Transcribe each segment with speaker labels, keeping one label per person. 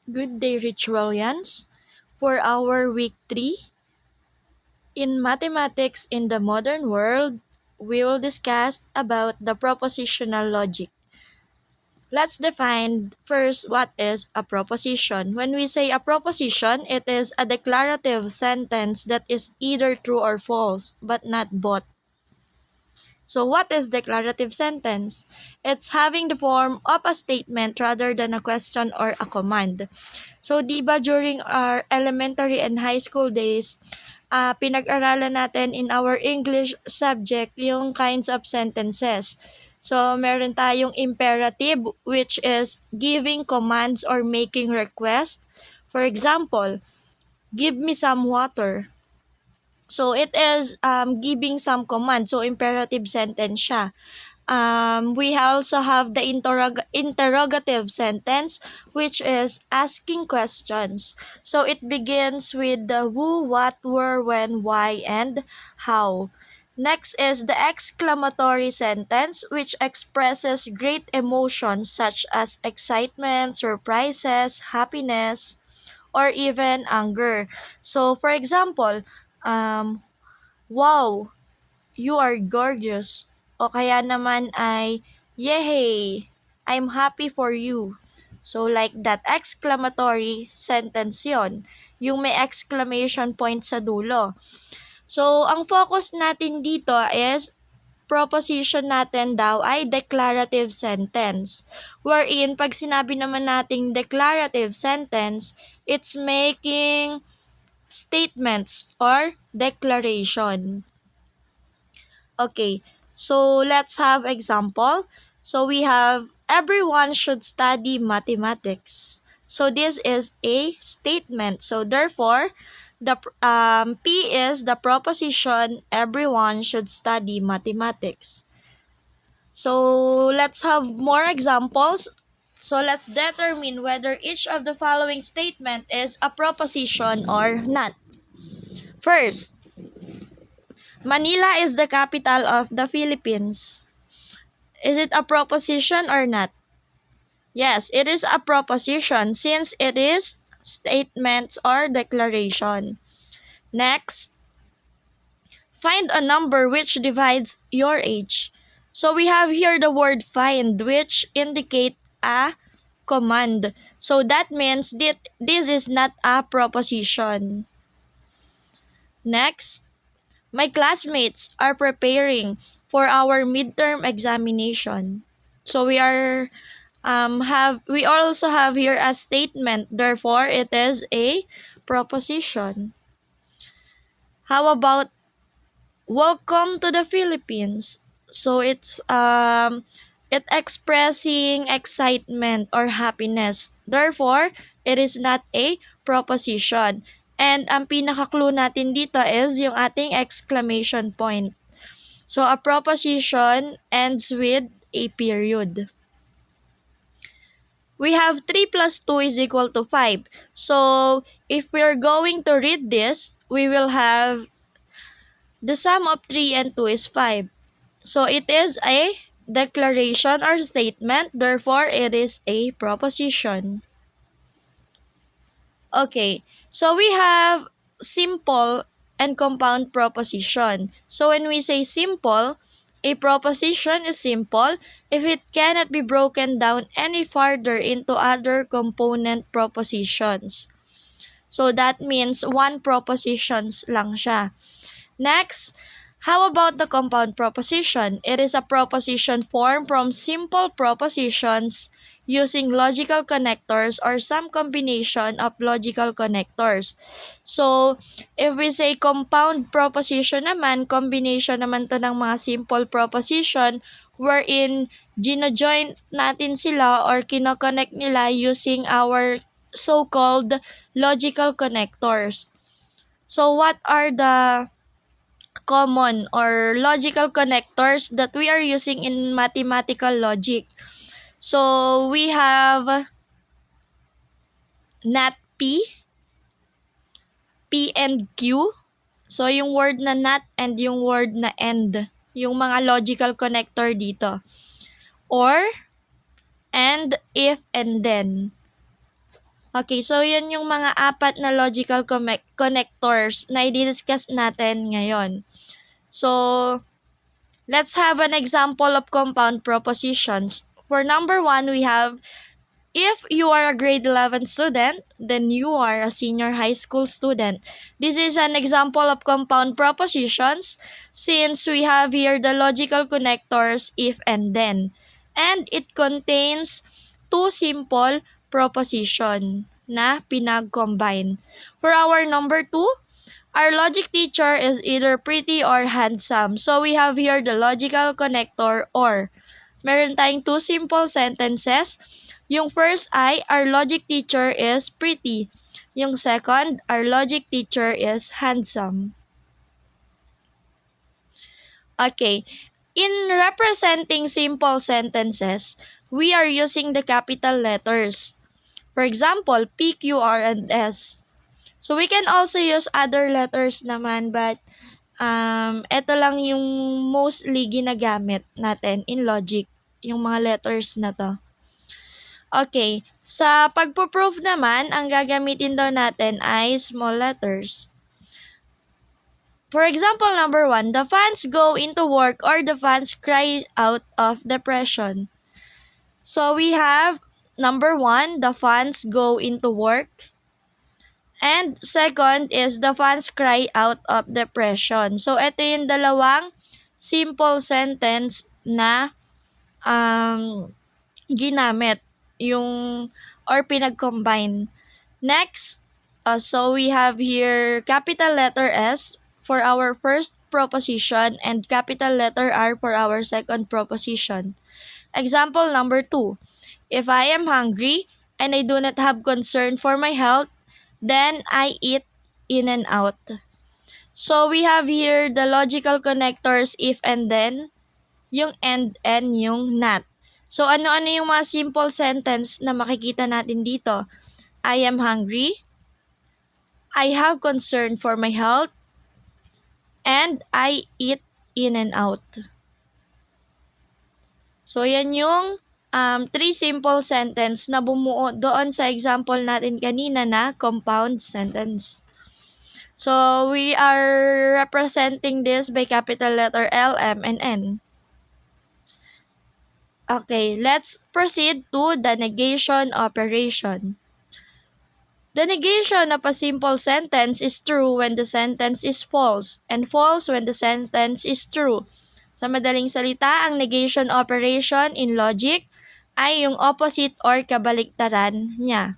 Speaker 1: Good day, Ritualians. For our week 3 in Mathematics in the Modern World, we will discuss about the propositional logic. Let's define first what is a proposition. When we say a proposition, it is a declarative sentence that is either true or false, but not both. So what is declarative sentence? It's having the form of a statement rather than a question or a command. So, di ba during our elementary and high school days, pinag-aralan natin in our English subject yung kinds of sentences. So, meron tayong imperative, which is giving commands or making requests. For example, give me some water. So, it is giving some command. So, imperative sentence siya. We also have the interrogative sentence, which is asking questions. So it begins with the who, what, where, when, why, and how. Next is the exclamatory sentence, which expresses great emotions such as excitement, surprises, happiness, or even anger. So, for example, wow, you are gorgeous. O kaya naman ay, yehey, I'm happy for you. So like that, exclamatory sentence yon, yung may exclamation point sa dulo. So ang focus natin dito is proposition natin daw ay declarative sentence. Wherein, pag sinabi naman nating declarative sentence, it's making statements or declaration. Okay, so let's have example. So we have everyone should study mathematics. So this is a statement. So therefore, the P is the proposition everyone should study mathematics. So let's have more examples. So let's determine whether each of the following statement is a proposition or not. First, Manila is the capital of the Philippines. Is it a proposition or not? Yes, it is a proposition since it is statements or declaration. Next, find a number which divides your age. So we have here the word find, which indicate a command. So that means that this is not a proposition. Next, my classmates are preparing for our midterm examination. So we also have here a statement, therefore it is a proposition. How about welcome to the Philippines? So it's expressing excitement or happiness. Therefore, it is not a proposition. And ang pinaka-clue natin dito is yung ating exclamation point. So, a proposition ends with a period. We have 3 plus 2 is equal to 5. So, if we're going to read this, we will have the sum of 3 and 2 is 5. So, it is a declaration or statement, therefore, it is a proposition. Okay, so we have simple and compound proposition. So when we say simple, a proposition is simple if it cannot be broken down any further into other component propositions. So that means one propositions lang siya. Next, how about the compound proposition? It is a proposition formed from simple propositions using logical connectors or some combination of logical connectors. So, if we say compound proposition naman, combination naman to ng mga simple proposition wherein gino-join natin sila or kino-connect nila using our so-called logical connectors. So, what are the common or logical connectors that we are using in mathematical logic? So, we have not P, P and Q. So, yung word na not and yung word na and. Yung mga logical connector dito. Or, and, if, and then. Okay, so yan yung mga apat na logical connectors na i-discuss natin ngayon. So, let's have an example of compound propositions. For number 1, we have, if you are a grade 11 student, then you are a senior high school student. This is an example of compound propositions since we have here the logical connectors if and then. And it contains two simple proposition na pinag-combine. For our number 2, our logic teacher is either pretty or handsome. So we have here the logical connector or. Meron tayong two simple sentences. Yung first ay, our logic teacher is pretty. Yung second, our logic teacher is handsome. Okay. In representing simple sentences, we are using the capital letters. For example, P, Q, R, and S. So we can also use other letters naman, but ito lang yung mostly ginagamit natin in logic, yung mga letters na to. Okay, sa pagpo-prove naman, ang gagamitin daw natin ay small letters. For example, number 1, the fans go into work or the fans cry out of depression. So we have number 1, the fans go into work. And second is the fans cry out of depression. So ito yung dalawang simple sentence na ginamit yung or pinag-combine. Next, so we have here capital letter S for our first proposition and capital letter R for our second proposition. Example number 2. If I am hungry and I do not have concern for my health, then I eat in and out. So we have here the logical connectors if and then, yung and yung not. So ano-ano yung mga simple sentence na makikita natin dito? I am hungry, I have concern for my health, and I eat in and out. So yan yung three simple sentence na bumuo doon sa example natin kanina na compound sentence. So we are representing this by capital letter L, M, and N. Okay, let's proceed to the negation operation. The negation of a simple sentence is true when the sentence is false and false when the sentence is true. Sa madaling salita, ang negation operation in logic ay yung opposite or kabaliktaran niya.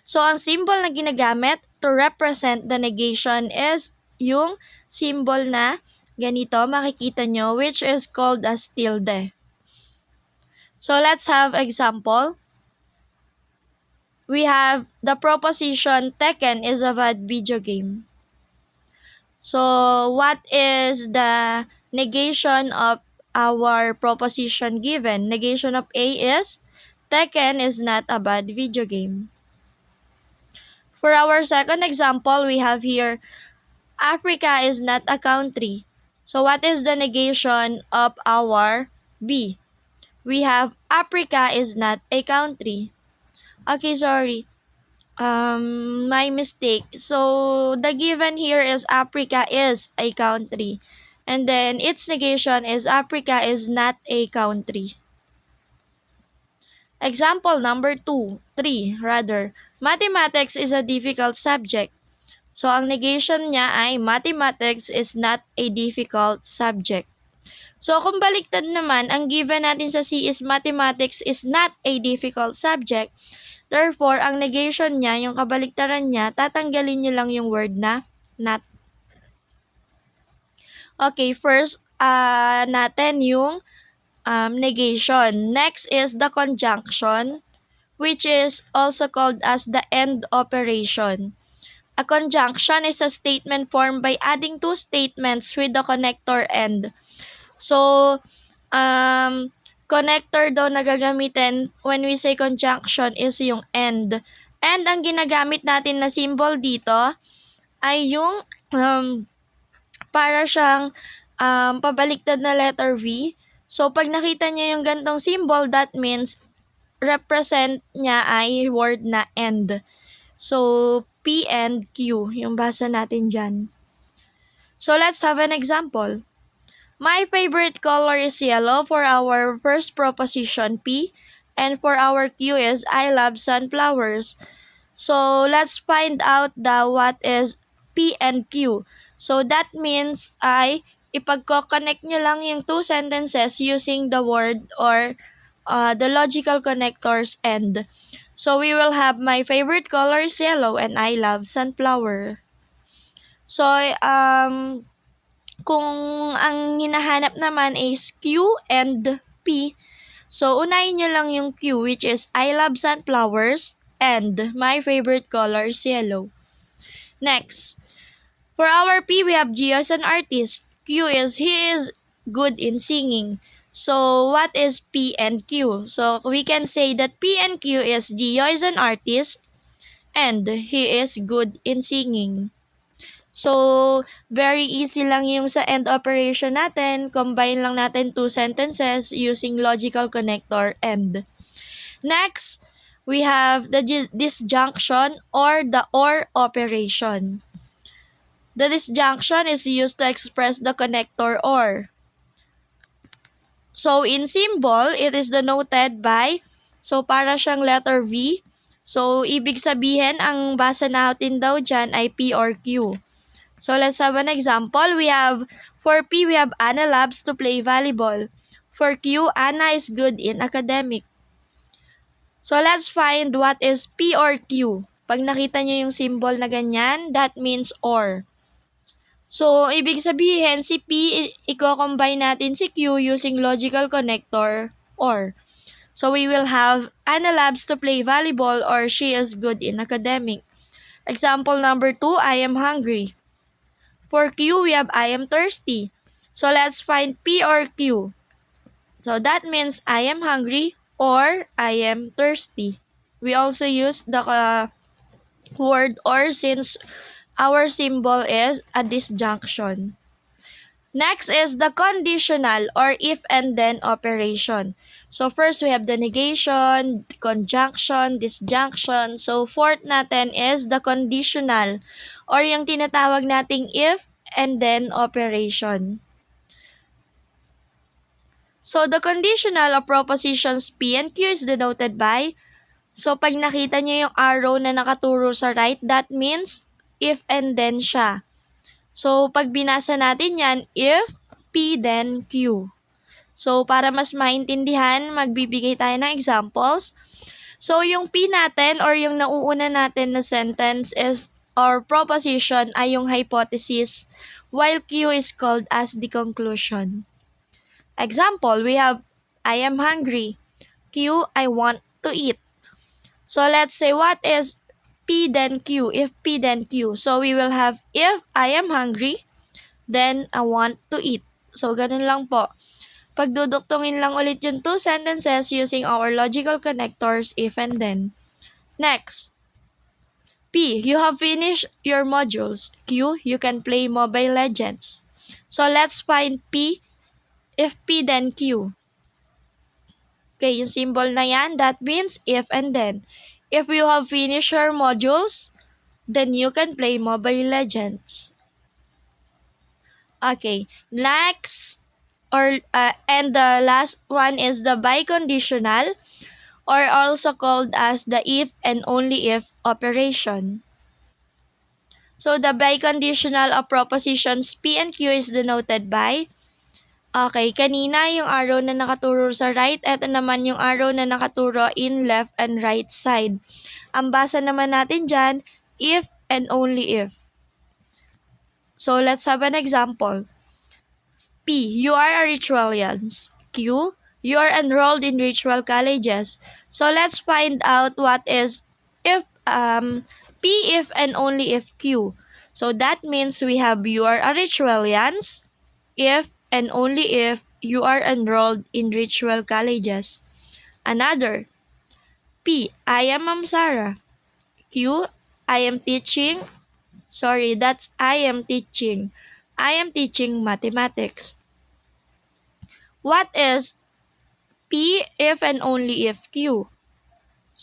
Speaker 1: So, ang symbol na ginagamit to represent the negation is yung symbol na ganito, makikita nyo, which is called as tilde. So, let's have example. We have the proposition Tekken is a bad video game. So, what is the negation of our proposition given? Negation of A is Tekken is not a bad video game. For our second example, we have here Africa is not a country. So, what is the negation of our B? We have Africa is not a country. Okay, sorry. My mistake. So, the given here is Africa is a country. And then, its negation is Africa is not a country. Example number 3 rather. Mathematics is a difficult subject. So, ang negation niya ay mathematics is not a difficult subject. So, kung baliktad naman, ang given natin sa C is mathematics is not a difficult subject. Therefore, ang negation niya, yung kabaliktaran niya, tatanggalin niyo lang yung word na not. Okay, first natin yung negation. Next is the conjunction, which is also called as the end operation. A conjunction is a statement formed by adding two statements with the connector end. So, connector daw na gagamitin when we say conjunction is yung end. And ang ginagamit natin na symbol dito ay yung para siyang pabaliktad na letter V. So, pag nakita niyo yung gantong symbol, that means represent niya ay word na and. So, P and Q, yung basa natin dyan. So, let's have an example. My favorite color is yellow for our first proposition, P. And for our Q is, I love sunflowers. So, let's find out what is P and Q. So, that means ipagko-connect nyo lang yung two sentences using the word or the logical connectors and. So, we will have my favorite color is yellow and I love sunflower. So, kung ang hinahanap naman is Q and P, so unahin nyo lang yung Q which is I love sunflowers and my favorite color is yellow. Next, for our P, we have Gio as an artist. Q is he is good in singing. So, what is P and Q? So, we can say that P and Q is Gio is an artist and he is good in singing. So, very easy lang yung sa end operation natin. Combine lang natin two sentences using logical connector and. Next, we have the disjunction or the or operation. The disjunction is used to express the connector or. So, in symbol, it is denoted by, so para siyang letter V. So, ibig sabihin, ang basa natin daw dyan ay P or Q. So, let's have an example. For P, we have Anna loves to play volleyball. For Q, Anna is good in academic. So, let's find what is P or Q. Pag nakita nyo yung symbol na ganyan, that means or. So, ibig sabihin, si P, i-combine natin si Q using logical connector or. So, we will have Anna loves to play volleyball or she is good in academic. Example number 2, I am hungry. For Q, we have I am thirsty. So, let's find P or Q. So, that means I am hungry or I am thirsty. We also use the word or since our symbol is a disjunction. Next is the conditional or if and then operation. So, first we have the negation, conjunction, disjunction. So, fourth natin is the conditional or yung tinatawag nating if and then operation. So, the conditional of propositions P and Q is denoted by, so pag nakita nyo yung arrow na nakaturo sa right, that means if and then siya. So, pag binasa natin yan, if P then Q. So, para mas maintindihan, magbibigay tayo ng examples. So, yung P natin or yung nauuna natin na sentence is or proposition ay yung hypothesis, while Q is called as the conclusion. Example, we have I am hungry. Q, I want to eat. So, let's say what is P then Q, if P then Q. So, we will have if I am hungry, then I want to eat. So, ganun lang po. Pagduduktungin lang ulit yung two sentences using our logical connectors if and then. Next, P, you have finished your modules. Q, you can play Mobile Legends. So, let's find P, if P then Q. Okay, yung symbol na yan, that means if and then. If you have finished your modules, then you can play Mobile Legends. Okay, next, and the last one is the biconditional or also called as the if and only if operation. So, the biconditional of propositions P and Q is denoted by, okay, kanina yung arrow na nakaturo sa right, eto naman yung arrow na nakaturo in left and right side. Ang basa naman natin dyan, if and only if. So, let's have an example. P, you are a ritualian. Q, you are enrolled in ritual colleges. So, let's find out what is if P, if and only if Q. So, that means we have you are a ritualian, if and only if you are enrolled in ritual colleges. Another, P, I am Ma'am Sarah. Q, I am teaching. Sorry, that's I am teaching. I am teaching mathematics. What is P, if and only if Q?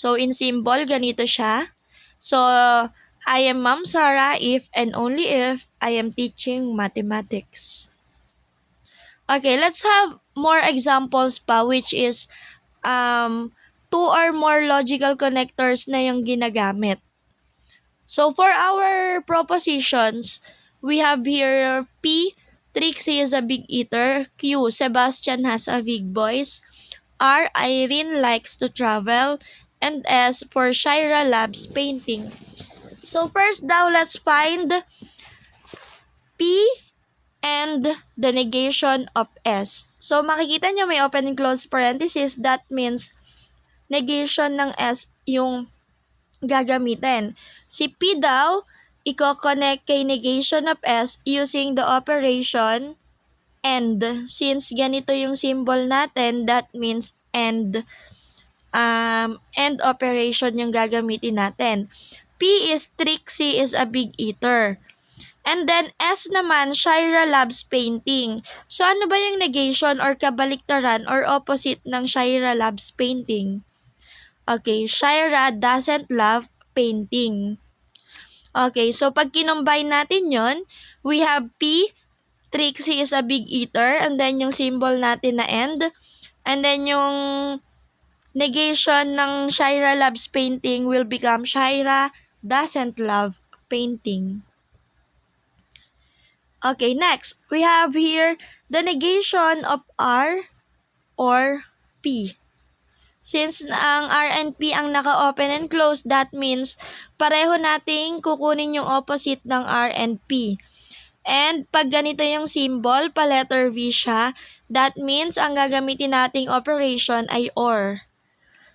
Speaker 1: So, in symbol, ganito siya. So, I am Ma'am Sarah if and only if I am teaching mathematics. Okay, let's have more examples pa, which is two or more logical connectors na yung ginagamit. So, for our propositions, we have here P, Trixie is a big eater. Q, Sebastian has a big voice. R, Irene likes to travel. And S, for Shaira loves painting. So, first daw, let's find P and the negation of S. So, makikita nyo may open and close parenthesis. That means negation ng S yung gagamitin. Si P daw, i-connect kay negation of S using the operation and. Since ganito yung symbol natin, that means and operation yung gagamitin natin. P is Trixie is a big eater. And then S naman, Shaira loves painting. So ano ba yung negation or kabaliktaran or opposite ng Shaira loves painting? Okay, Shaira doesn't love painting. Okay, so pag kinumbine natin yon, we have P, Trixie is a big eater, and then yung symbol natin na and then yung negation ng Shaira loves painting will become Shaira doesn't love painting. Okay, next, we have here the negation of R or P. Since ang R and P ang naka-open and close, that means pareho nating kukunin yung opposite ng R and P. And pag ganito yung symbol, pa letter V siya, that means ang gagamitin nating operation ay OR.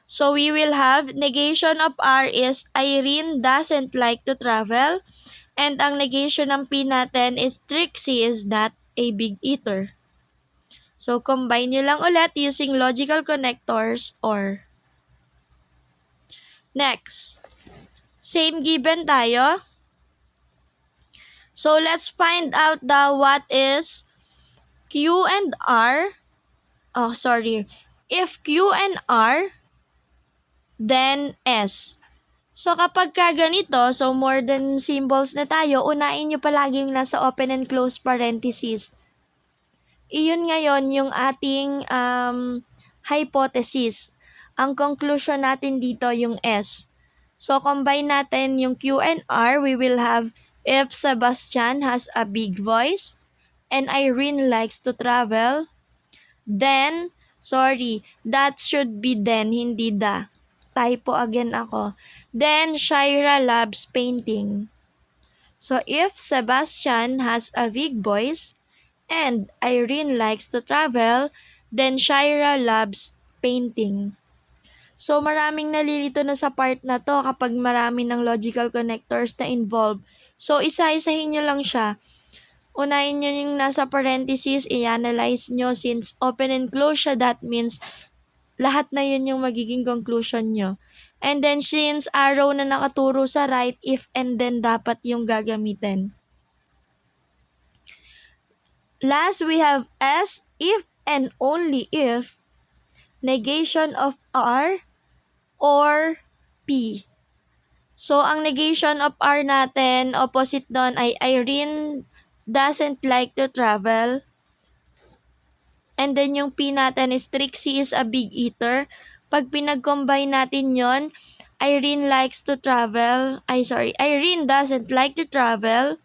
Speaker 1: So we will have negation of R is Irene doesn't like to travel. And ang negation ng P natin is Trixie is not a big eater. So, combine nyo lang ulit using logical connectors or. Next, same given tayo. So, let's find out what is Q and R. If Q and R, then S. So, kapag ganito, so more than symbols na tayo, unahin nyo palaging nasa open and close parenthesis. Iyon ngayon yung ating hypothesis. Ang conclusion natin dito yung S. So, combine natin yung Q and R, we will have if Sebastian has a big voice and Irene likes to travel, then, that should be then, hindi da. Typo again ako. Then, Shaira loves painting. So, if Sebastian has a big voice and Irene likes to travel, then Shaira loves painting. So, maraming nalilito na sa part na to kapag marami ng logical connectors na involved. So, isa-isahin nyo lang siya. Unahin nyo yung nasa parenthesis, i-analyze nyo since open and close siya, that means lahat na yun yung magiging conclusion nyo. And then, since arrow na nakaturo sa right, if and then dapat yung gagamitin. Last, we have S, if and only if, negation of R or P. So, ang negation of R natin, opposite doon ay Irene doesn't like to travel. And then, yung P natin is Trixie is a big eater. Pag pinag-combine natin yon, Irene doesn't like to travel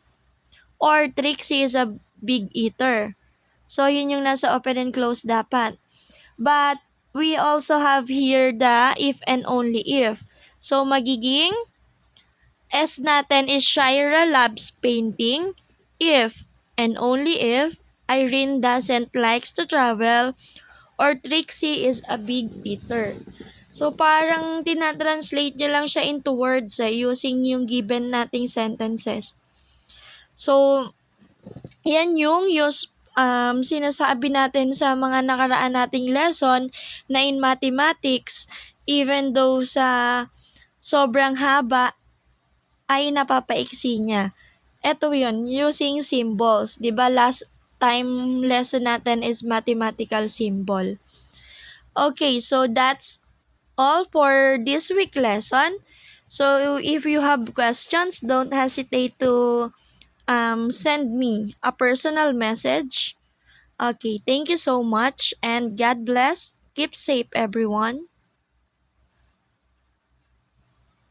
Speaker 1: or Trixie is a big eater. So, yun yung nasa open and close dapat. But, we also have here the if and only if. So, magiging S natin is Shaira loves painting if and only if Irene doesn't likes to travel or Trixie is a big eater. So, parang tinatranslate niya lang siya into words using yung given nating sentences. So, yan yung sinasabi natin sa mga nakaraan nating lesson na in mathematics, even though sa sobrang haba, ay napapaiksi niya. Ito yun, using symbols. Diba last time lesson natin is mathematical symbol. Okay, so that's all for this week lesson. So if you have questions, don't hesitate to send me a personal message. Okay, thank you so much and God bless. Keep safe everyone.